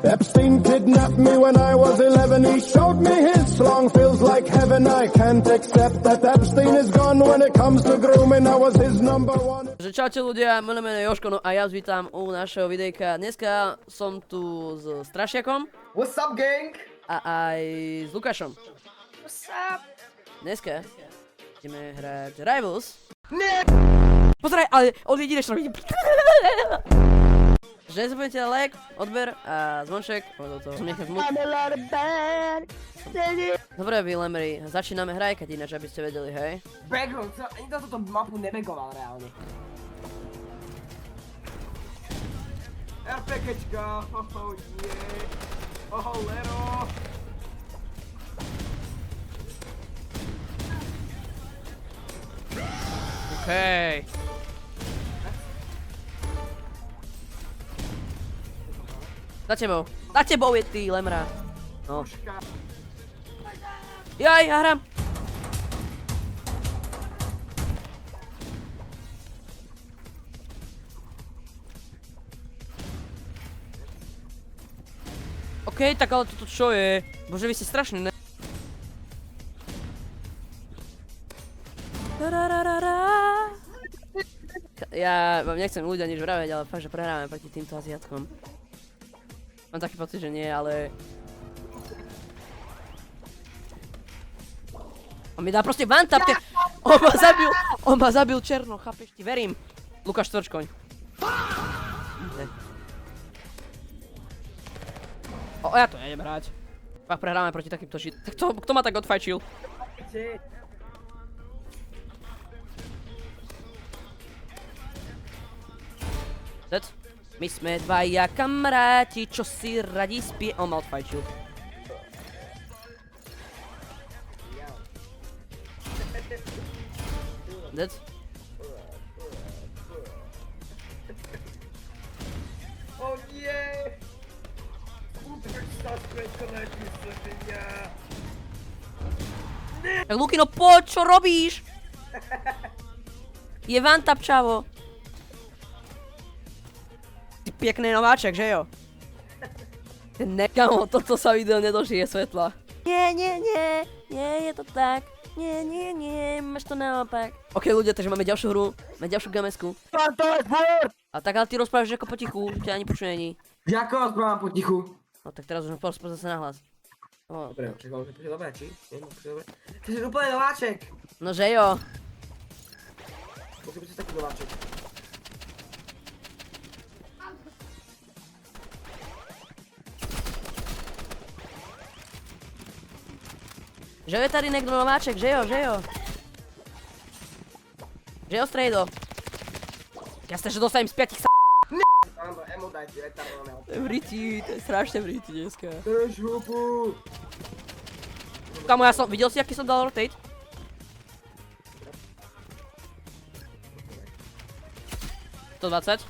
Epstein kidnapped me when I was 11. He showed me his song feels like heaven. I can't accept that Epstein is gone. When it comes to grooming, I was his number one. Čaute ľudia, moje meno je Jožko, no a ja vás vítam u našeho videjka. Dneska som tu s Strašiakom. What's up, gang? A aj s Lukášom. What's up? Dneska ideme hrať Rivals. Nie! Pozeraj, ale od jedinečného vidím. Že nezabudnite na like, odber a zvonček. Dobre, Willemry, začíname hrajkať ináč, aby ste vedeli, hej? Background, nikto túto mapu nebegoval reálne. RPGčka, hoho, je. Hoho, Lero. Okej. Za tebou je ty, lemra. No. Jaj, ja hram. Okej, tak ale toto čo je? Bože, vy ste strašný, ne? Ja vám nechcem ľudia nič vraveť, ale fakt, že prehráme proti týmto Aziatkom. Mám taký pocit, že nie, ale... On mi dá proste one-tap, on ma zabil černo, chápeš, ti verím. Lukáš Tvrčkoň. Ja to nejdem hrať. Fakt prehráme proti takýmto shit. Tak kto ma tak odfajčil? Zet? My sme dvaja kamaráti, čo si radi spie... On ma odfajčil. Dead? O nie! Udrž sa späť na vysvetlenia. Tak Lukino, poď, čo robíš? Je one-tap, čavo. Ty pekný nováček, že jo? Kamo, toto sa video nedožije svetla. Nie, je to tak. Nie, máš to naopak. Ok ľudia, takže máme ďalšiu hru, máme ďalšiu gamesku. A tak ale ty rozprávaš ako potichu, ťa ani počuje ani. Jako rozprávam potichu? No tak teraz už porozprávaj zase nahlas. Dobre, čakal, že počuť dobre, či? Ty si úplne nováček. No že jo. Musí byť taký nováček. Že je tady niekto nováček, že jo. Že jo, strejdo. Ja sa že dostanem z 5 sa... Áno, emo dajte, retardovaného. To je vriti, to je strašne vriti dneska. Drž hupu. Kamo, videl si, aký som dal rotate? $120.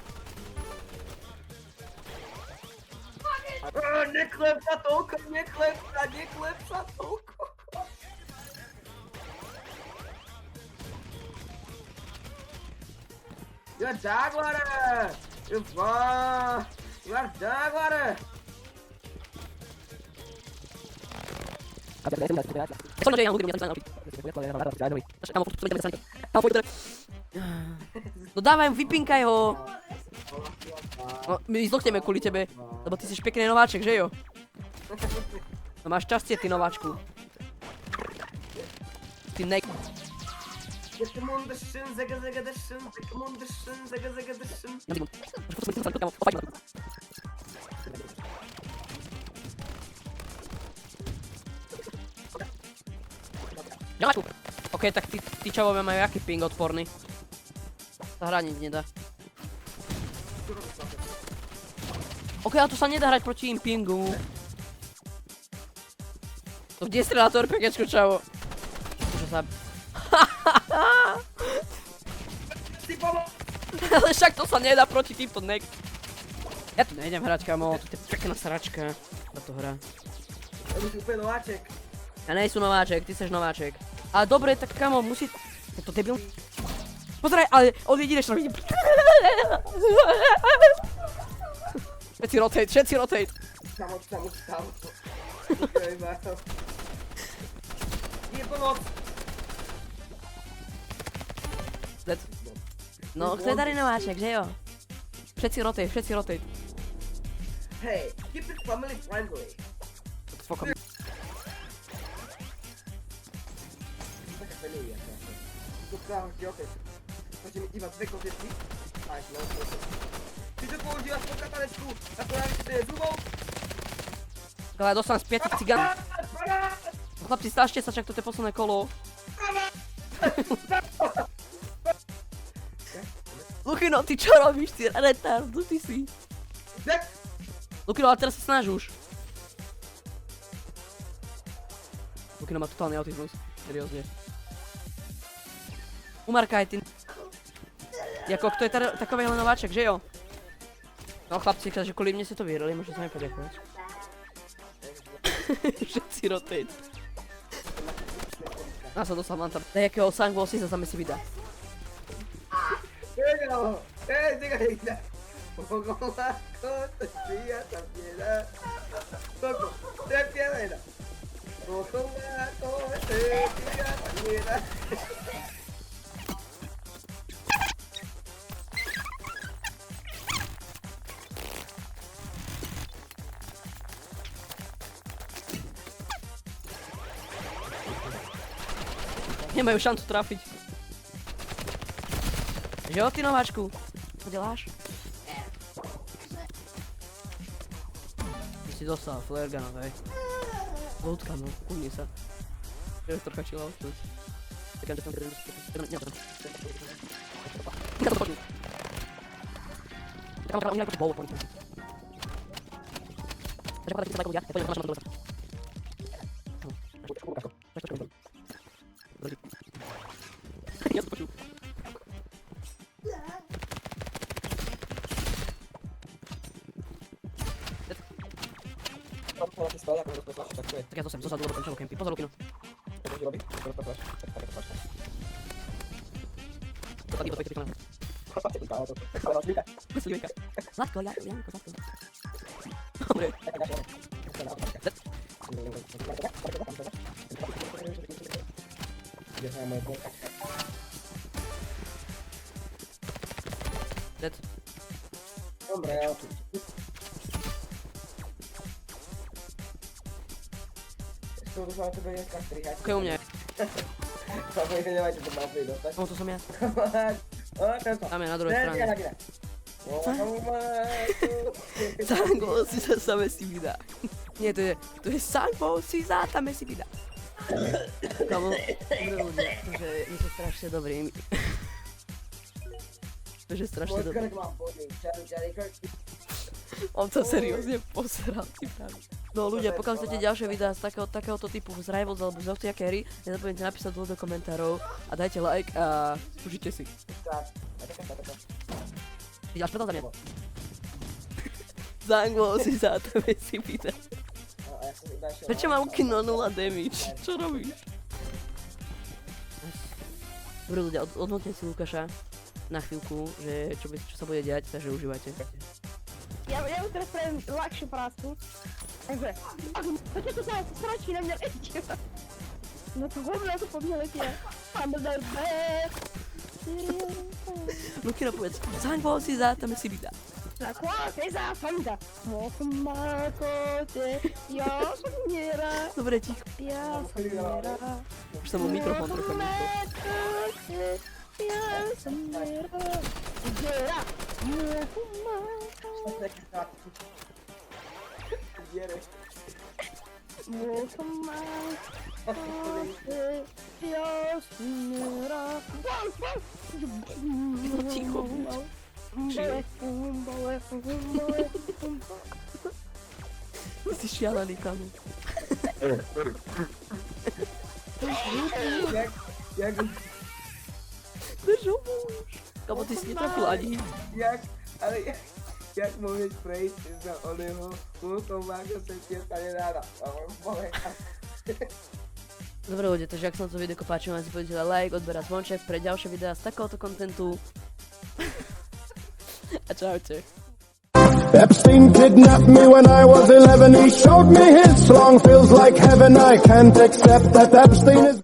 Neklep sa toľko, neklep sa toľko. You are Jaguar! You are Jaguar! No dávaj, vypinkaj ho! No, my zlochneme kvôli tebe, lebo ty si pekný nováček, že jo? No máš šťastie, ty nováčku. Ty nek... Ok, tak tí čavové majú aký ping odporný. Sa hrať nič nedá. Ok, ale tu sa nedá hrať proti im pingu. To kde strelá to RPGčko, čavo? Čo sa... Ale však to sa nedá proti týmto nek. Ja tu nejdem hrať, kamo, to je pekná sračka. Táto hra. Ja by si úplne nováček. Ja nejsú nováček, ty seš nováček. Ale dobre, tak kamo, musí... Je to debil? Pozeraj, ale od jedinečného vidím. Všetci rotate, všetci rotate. Tam. Nie pomoc! Dead. No, kto je tady nováček, že jo? Všetci rotate. Hey, keep it family friendly. What the fuck? Taka familia, proszę. Doktor, okej. Będziemy iwać dwie kobietki. Tak, no, proszę. Ty to používáš po katalečku, ako ja si zubou? Ale dostám z 5 cigán. Chlapci, stážte sa, čak toto je posledné kolo. Lukino, ty čo robíš, ty retardu, ty si. Lukino, ale teraz sa snaž už. Lukino má totálny autizmus, seriózne. Umarkaj, ty. Jako, kto je takovýhle nováček, že jo? No chlapci, že kvůli mně si to vyrili, můžu se mi poděkovat. Všetci rotate. Já jsem dostal manta. Dej jakého Sangwall si zase si vydá. Dígale. Poco más, te siga también. Poco, te pierdes. Poco más, te siga también. Nemají šancu trafiť. Že jo, ty nováčku? Co děláš? Ty si dostal flare gun, hej. Loutka, no, kudni sa. Je trocha chill out, to. Čekám, tak já to jsem zasadil do toho kempy. Pozor, Lukino. To tady to pojďte vykonat. Slívejka. Zlatko, Janko, zlatko. Dobre. Dead. Dobre, jo. To už máte být dneska strihať. Ok, u mě. Samozřejmě nemáte to mapy dostať. No to jsem já. Tento. Tam je na druhé straně. Ne. Sangwall si zase si vydá. Nie, to je Sangwall si zátame si vydá. Kamo, dobré ľudia, že je to strašne dobrý. To je strašne dobrý. On to seriózne poseral, ty pravý. No ľudia, pokiaľ chcete ďalšie videá z takéhoto typu z Rivals alebo z Octia Carry, nezabudnite napísať dole do komentárov a dajte like a užite si. Ďalš predal za mňa. Sangwall si zátame si vydá. Prečo mám kino 0 damage? Čo robíš? Dobre ľudia, odmotne si Lukáša na chvíľku, že čo sa bude diať, takže užívajte. Ja už teraz spravím ľahšiu prácu. Takže, počkej, to sa stračí na mňa letia. No to hovno to po mne letia. Lukino, povedz, Sangwall si zátame si vydá. Na kváke záfanda. Ja som nera. Dobre, ticho. Ja som nera. Už sa mu mikrofón trocha mýšlo. Ja som nera. Nera. No ticho buď. Ty si šialený, kamo. Jak? Držu muž. Kamo, ty si netrafil ani. Jak môžeš prejsť za oného kúkom, ako sa ti stane ráda. Dobre ľudia, takže ak sa vám to video páčilo, si podajte like, odber a zvonček pre ďalšie videá z takéhoto kontentu. A čaute. Epstein kidnapped me when I was 11. He showed me his strong, feels like heaven. I can't accept that Epstein is